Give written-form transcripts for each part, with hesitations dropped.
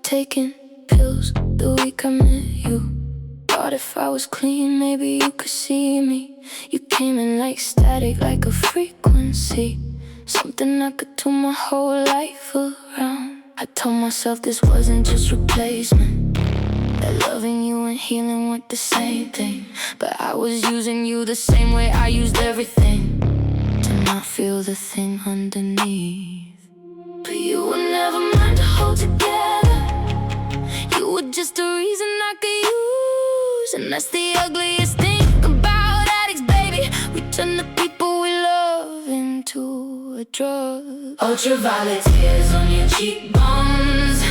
taking pills the week I met you. Thought if I was clean, maybe you could see me. You came in like static, like a frequency, something I could turn my whole life around. I told myself this wasn't just replacement, that loving you and healing weren't the same thing. But I was using you the same way I used everything, to not feel the thing underneath. But you were never meant to hold together. You were just a reason I could use, and that's the ugliest thing about addicts, baby. We turn the people we love into a drug. Ultraviolet tears on your cheekbones.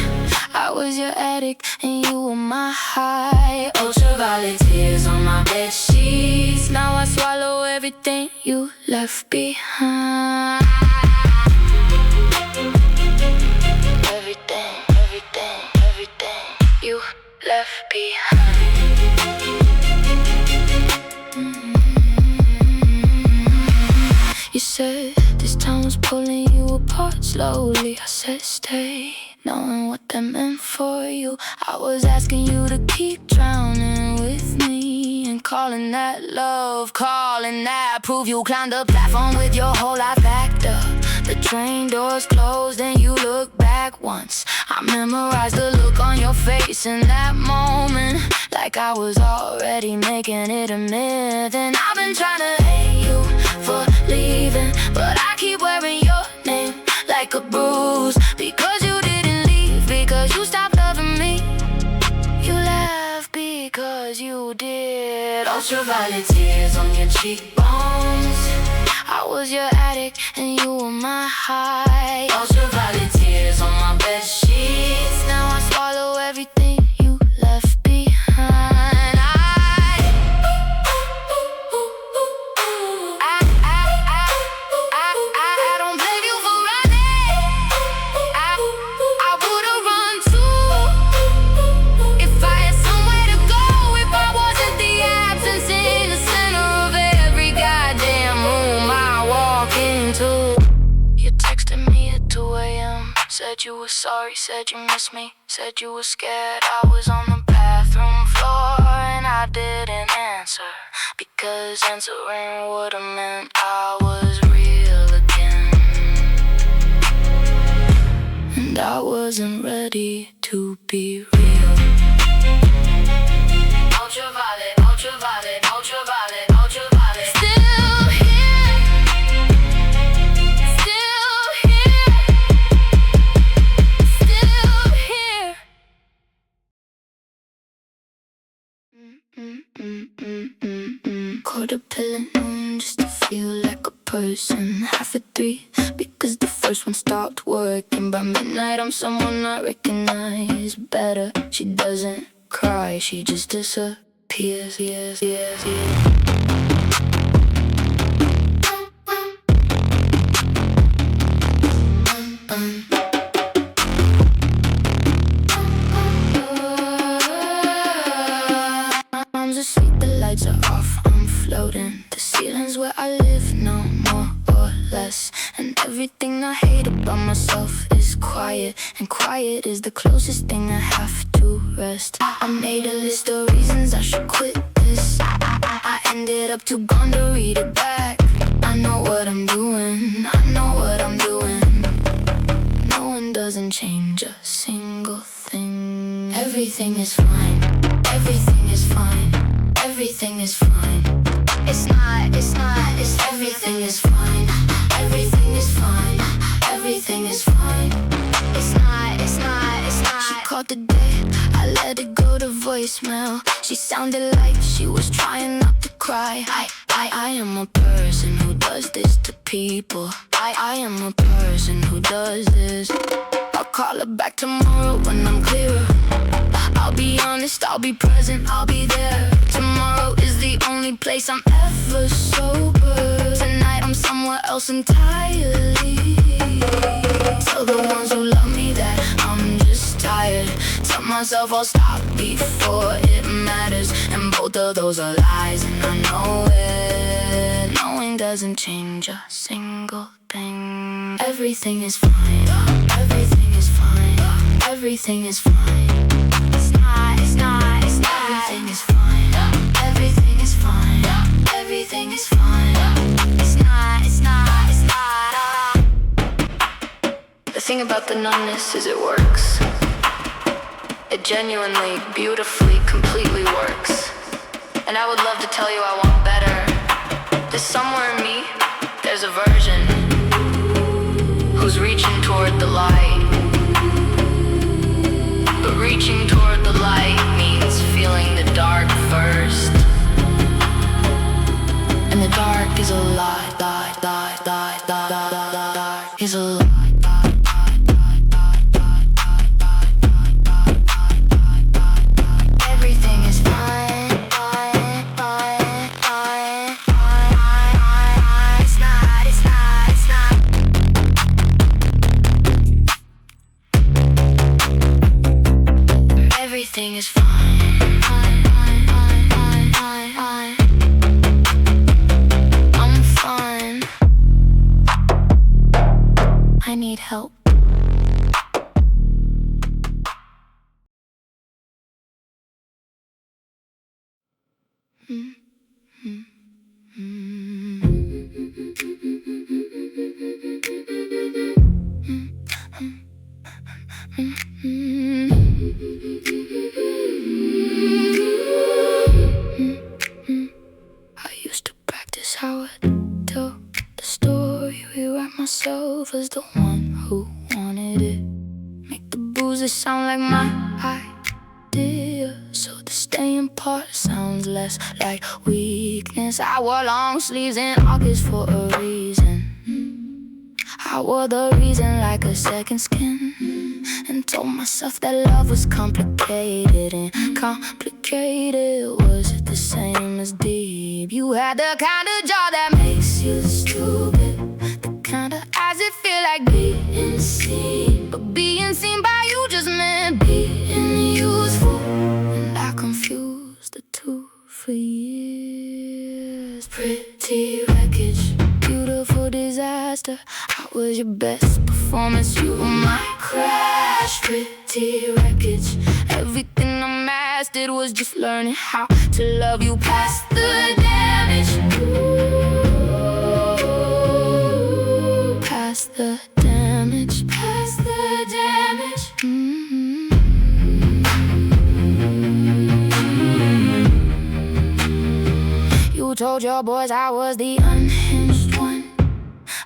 I was your addict and you were my high. Ultraviolet tears on my bed sheets. Now I swallow everything you left behind. Everything, everything, everything you left behind. You said this town was pulling you apart slowly. I said stay, knowing what that meant for you. I was asking you to keep drowning with me, and calling that love, calling that proof. You climbed the platform with your whole life backed up. The train doors closed and you looked back once. I memorized the look on your face in that moment, like I was already making it a myth. And I've been trying to hate you for leaving, but I keep wearing your name like a bruise. Because you didn't leave, because you stopped loving me. You left because you did. Ultraviolet tears on your cheekbones. I was your addict and you were my high. Ultraviolet tears on my bed sheets. Now I swallow everything you left behind. I don't blame you for running. I would've run too, if I had somewhere to go. If I wasn't the absence in the center of every goddamn room I walk into. You texted me at 2 a.m. Said you were sorry, said you missed me, said you were scared I was on the bathroom floor. And I didn't answer, because answering would've meant I was real again. And I wasn't ready to be real. Ultraviolet, ultraviolet, ultraviolet, ultraviolet. Still here, still here, still here. Caught a pill at noon just to feel like a person. Half at 3 because the first one stopped working. By midnight I'm someone I recognize better. She doesn't cry, she just disappears. Yes, yes, yes. Arms are sweet, the lights are off, I'm floating. The ceiling's where I live now, more or less. And everything I hate about myself is quiet, and quiet is the closest thing I have to rest. I made a list of reasons I should quit this. I ended up too gone to read it back. I know what I'm doing, I know what I'm doing. No one doesn't change a single thing. Everything is fine, everything is fine, everything is fine. It's not, it's everything is fine. Everything is fine, everything is fine. It's not, She called the day, I let it go to voicemail. She sounded like she was trying not to cry. I am a person who does this to people. I am a person who does this. I'll call her back tomorrow when I'm clearer. I'll be honest, I'll be present, I'll be there. Tomorrow is the only place I'm ever sober. Tonight I'm somewhere else entirely. Tell the ones who love me that I'm just tired. Tell myself I'll stop before it matters. And both of those are lies, and I know it. Knowing doesn't change a single thing. Everything is fine, everything is fine. everything is fine. It's not, it's not, it's not. Everything is fine. Everything is fine. Everything is fine. It's not, it's not, it's not. The thing about the numbness is it works. It genuinely, beautifully, completely works. And I would love to tell you I want better. There's somewhere in me, there's a version who's reaching toward the light. But reaching toward the light means feeling the dark first. And the dark is a lie, is a lie. Everything is fine, it's not, it's not, it's not. Everything is fine. I'm fine. I need help. I used to practice how I tell the story, rewrite myself as the one who wanted it. Make the bruises sound like my idea, so the staying part sounds less like weakness. I wore long sleeves in August for a reason. I wore the reason like a second skin, and told myself that love was complicated. And complicated, was it the same as deep? You had the kind of jaw that makes you stupid, the kind of eyes that feel like being seen. But being seen by you just meant being useful, and I confused the two for years. Pretty wreckage, beautiful disaster. How was your best performance? You were my crash. Pretty wreckage. Everything I mastered was just learning how to love you past the damage. Ooh, past the damage. Past the damage. You told your boys I was the unhinged one.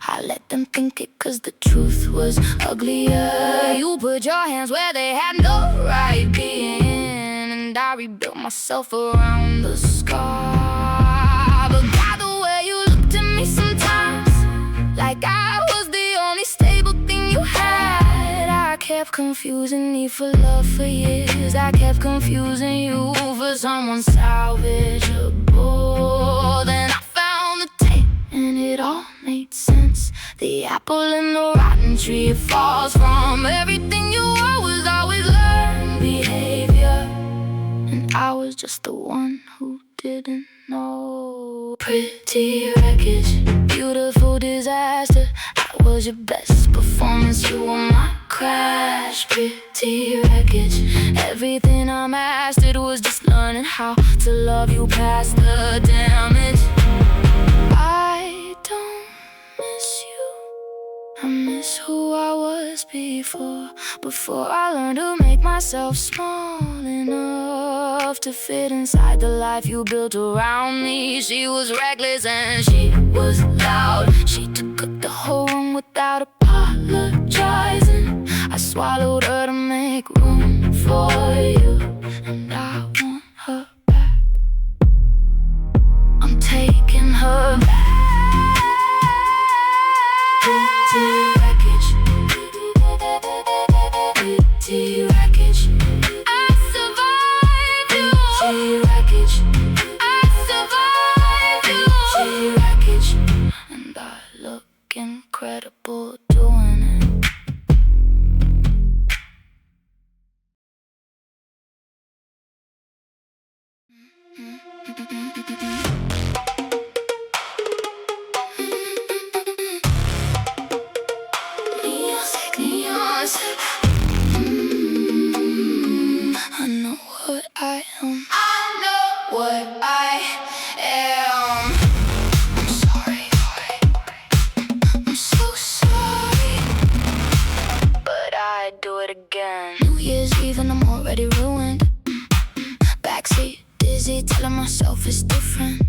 I let them think it cause the truth was uglier. You put your hands where they had no right being, and I rebuilt myself around the scar. But by the way you looked at me sometimes, like I was the only stable thing you had. I kept confusing me for love for years. I kept confusing you for someone salvageable. Then I found the tape and it all made sense. The apple in the rotten tree, it falls from. Everything you were was always learned behavior, and I was just the one who didn't know. Pretty wreckage, beautiful disaster. That was your best performance, you were my crash. Pretty wreckage. Everything I mastered was just learning how to love you past the damage. I don't miss you, I miss who I was before I learned to make myself small enough to fit inside the life you built around me. She was reckless and she was loud. She took up the whole room without apologizing. I swallowed her to make room for you, and I want her back. I'm taking her back. Pretty wreckage, pretty wreckage. I survived you. Pretty wreckage, I survived you. Pretty wreckage, and I look incredible doing it. Neon sick. leave and I'm already ruined. Backseat, dizzy, telling myself it's different.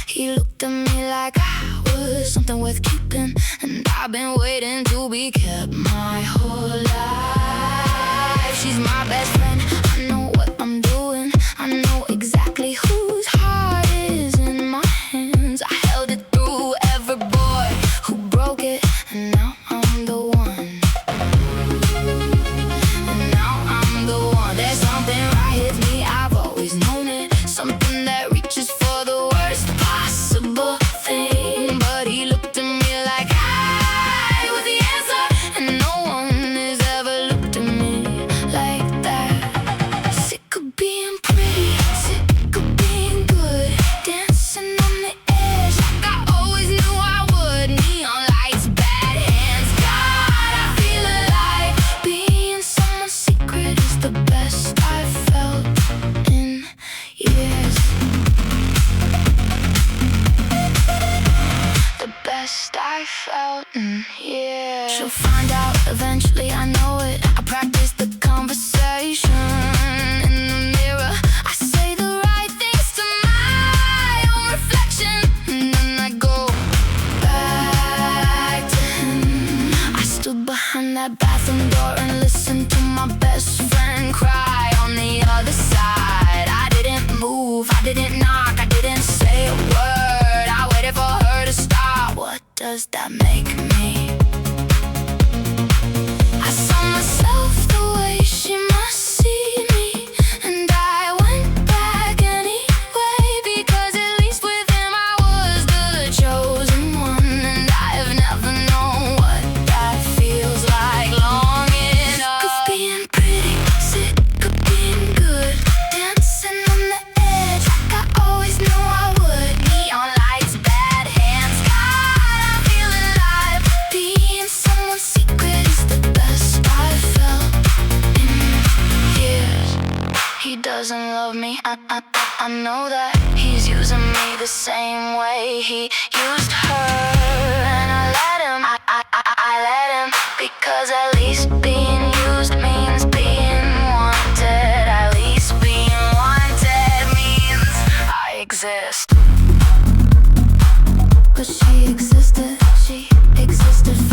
He looked at me like I was something worth keeping, and I've been waiting to be kept my whole life. She's my best friend, I know what I'm doing. I know exactly whose heart is in my hands. I held it through every boy who broke it, and now I'm the one. And now I'm the one. There's something right with me, I've always known it. Something that reaches for the worst possible thing. But he looked at me like I was the answer, and no one has ever looked at me like that. Sick of being pretty, sick of being good, dancing on the edge like I always knew I would. Neon lights, bad hands, God, I feel alive. Being someone's secret is the best I've felt in years. The best I felt in years. She'll find out eventually, I know it. I practice the conversation in the mirror. I say the right things to my own reflection, and then I go back to him. I stood behind that bathroom door and listened to my best friend cry on the other side. I didn't move, I didn't knock, I didn't say a word. I waited for her to stop. What does that make me? I saw myself the way she must see me, and I went back anyway, because at least with him I was the chosen one. And I've never known what that feels like, longing up. Sick of being pretty, sick of being good, dancing on the edge like I always knew I would. Neon lights, bad hands, God, I feel alive. Being someone's secret is the best I've felt in years. He doesn't love me, I know that. He's using me the same way he used her, and I let him, I let him, because at least being used means being wanted. At least being wanted means I exist. But she existed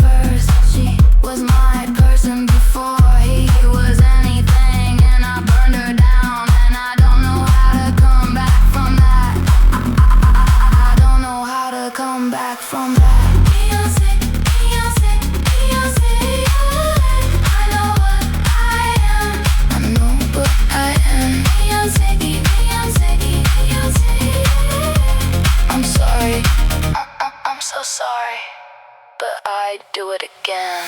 first. She was my person before he was anything, and I burned her down, and I don't know how to come back from that. I don't know how to come back from that. Beyonce, Beyonce, Beyonce, I know what I am. I know what I am. Beyonce, Beyonce, Beyonce. I'm sorry, I'm so sorry, but I'd do it again.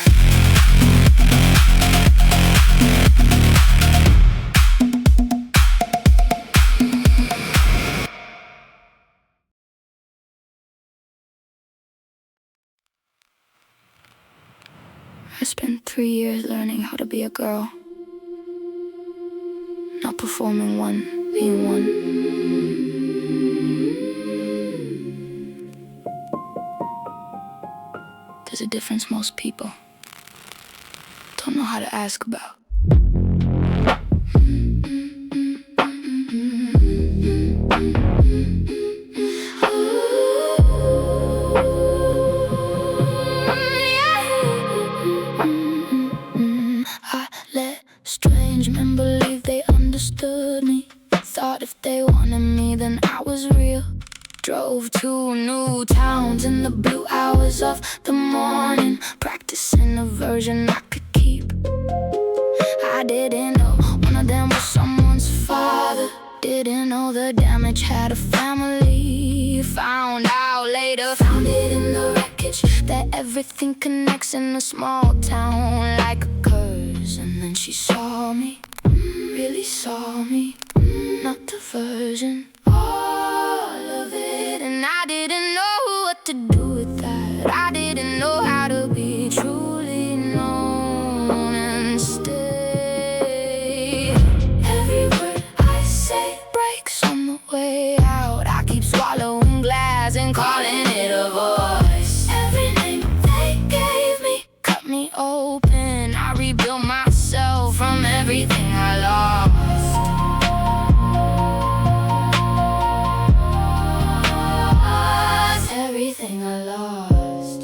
I spent 3 years learning how to be a girl. Not performing one, being one. There's a difference most people don't know how to ask about. I let strange men believe they understood me. Thought if they wanted me, then I was real. Drove to new towns in the blue hours of the morning, practicing a version I could keep. I didn't know one of them was someone's father. Didn't know the damage had a family. Found out later, found it in the wreckage, that everything connects in a small town like a curse. And then she saw me, really saw me, not the version, all of it. And I didn't know what to do with that. I didn't know how to be truly known and stay. Every word I say breaks on the way out. I keep swallowing glass and calling it a voice. Every name they gave me cut me open. I rebuilt myself from everything I lost. I lost.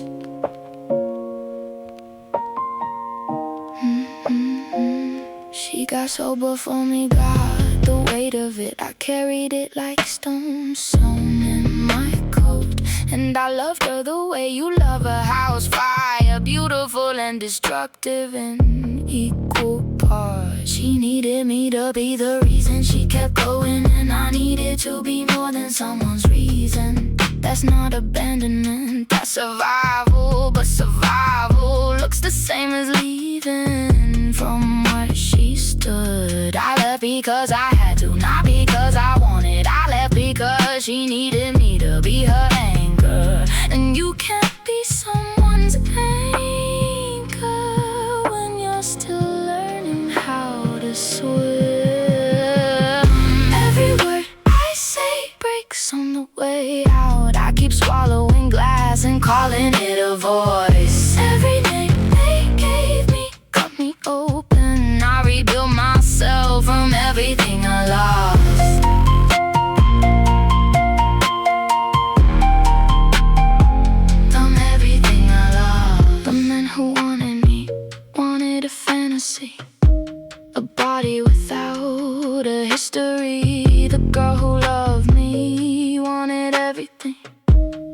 She got sober for me, got the weight of it. I carried it like stones sewn in my coat. And I loved her the way you love a house fire, beautiful and destructive in equal parts. She needed me to be the reason she kept going, and I needed to be more than someone's reason. That's not abandonment, that's survival. But survival looks the same as leaving from where she stood. I left because I had to, not because I wanted. I left because she needed me to be her anchor. And you can't be someone's anchor when you're still learning how to swim. Every word I say breaks on the way out. I keep swallowing glass and calling it a voice. Every name they gave me cut me open. I rebuilt myself from everything I lost. From everything I lost. The men who wanted me wanted a fantasy, a body without a history. The girl who loved me wanted everything,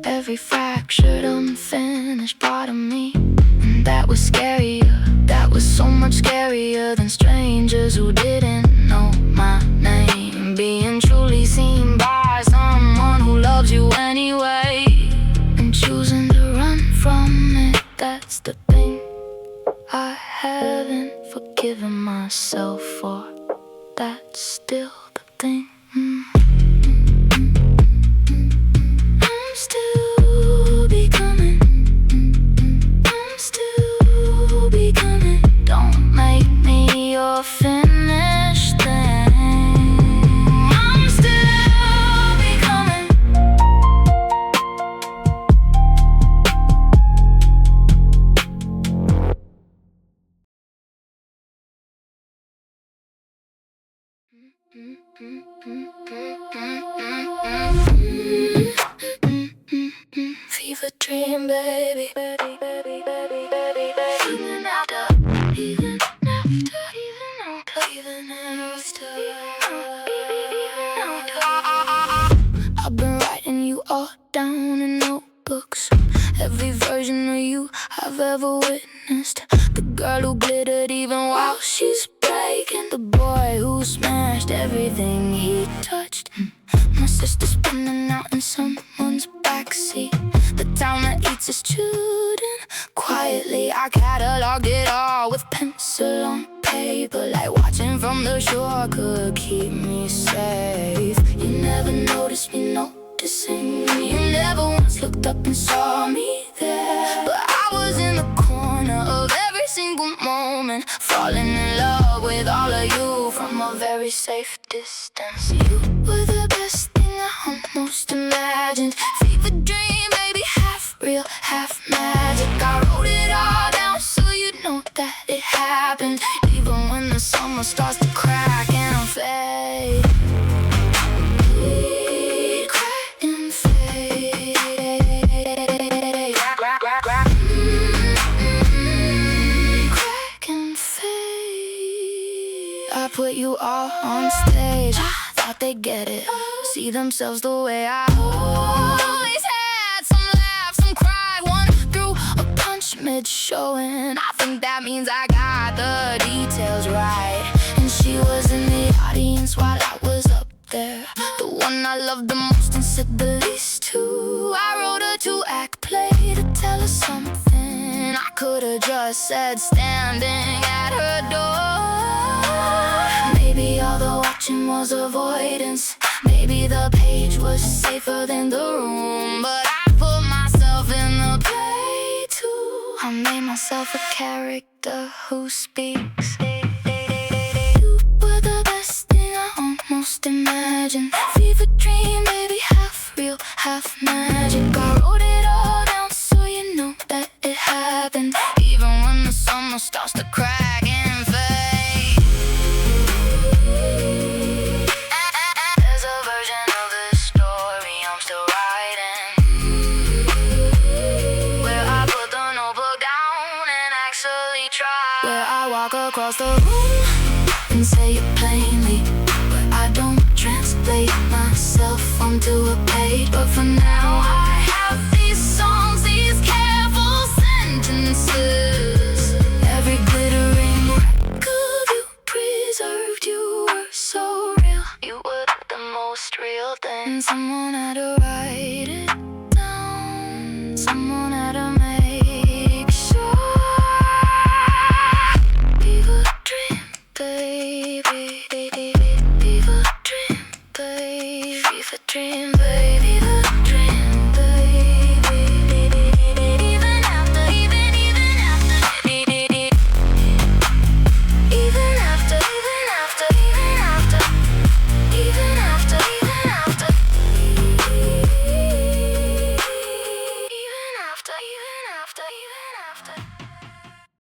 every fractured, unfinished part of me. And that was scarier, that was so much scarier than strangers who didn't know my name. Being truly seen by someone who loves you anyway, and choosing to run from it, that's the thing I haven't forgiven myself for. That's still the thing. I'm still becoming. I'm still becoming. Don't make me your finished thing. I'm still becoming. Fever dream, baby. Even after, even after, even after. I've been writing you all down in notebooks, every version of you I've ever witnessed. The girl who glittered even while she's breaking, the boy who smashed everything he touched. My sister spinning out in someone's backseat, the town that eats its children quietly. I cataloged it all with pencil on paper, like watching from the shore could keep me safe. You never noticed me noticing, you never once looked up and saw me there. But I was in the corner of every single moment, falling in love with all of you from a very safe distance. You were the best thing I almost imagined. Fever dream, baby, half real, half magic. I wrote it all down so you know that it happened, even when the summer starts to crack and fade. Crack and fade. Crack and fade. I put you all on stage, I thought they'd get it, see themselves the way I always had. Some laugh, some cry, one threw a punch mid-show, and I think that means I got the details right. And she was in the audience while I was up there, the one I loved the most and said the least to. I wrote a 2-act play to tell her something I could've just said standing at her door. Maybe all the watching was avoidance, maybe the page was safer than the room, but I put myself in the play too. I made myself a character who speaks. You were the best thing I almost imagined. Fever dream, baby, half real, half magic. I wrote it all down so you know that it happened, even when the summer starts to crack and fade. There's a version of this story I'm still writing. building. Someone had arrived.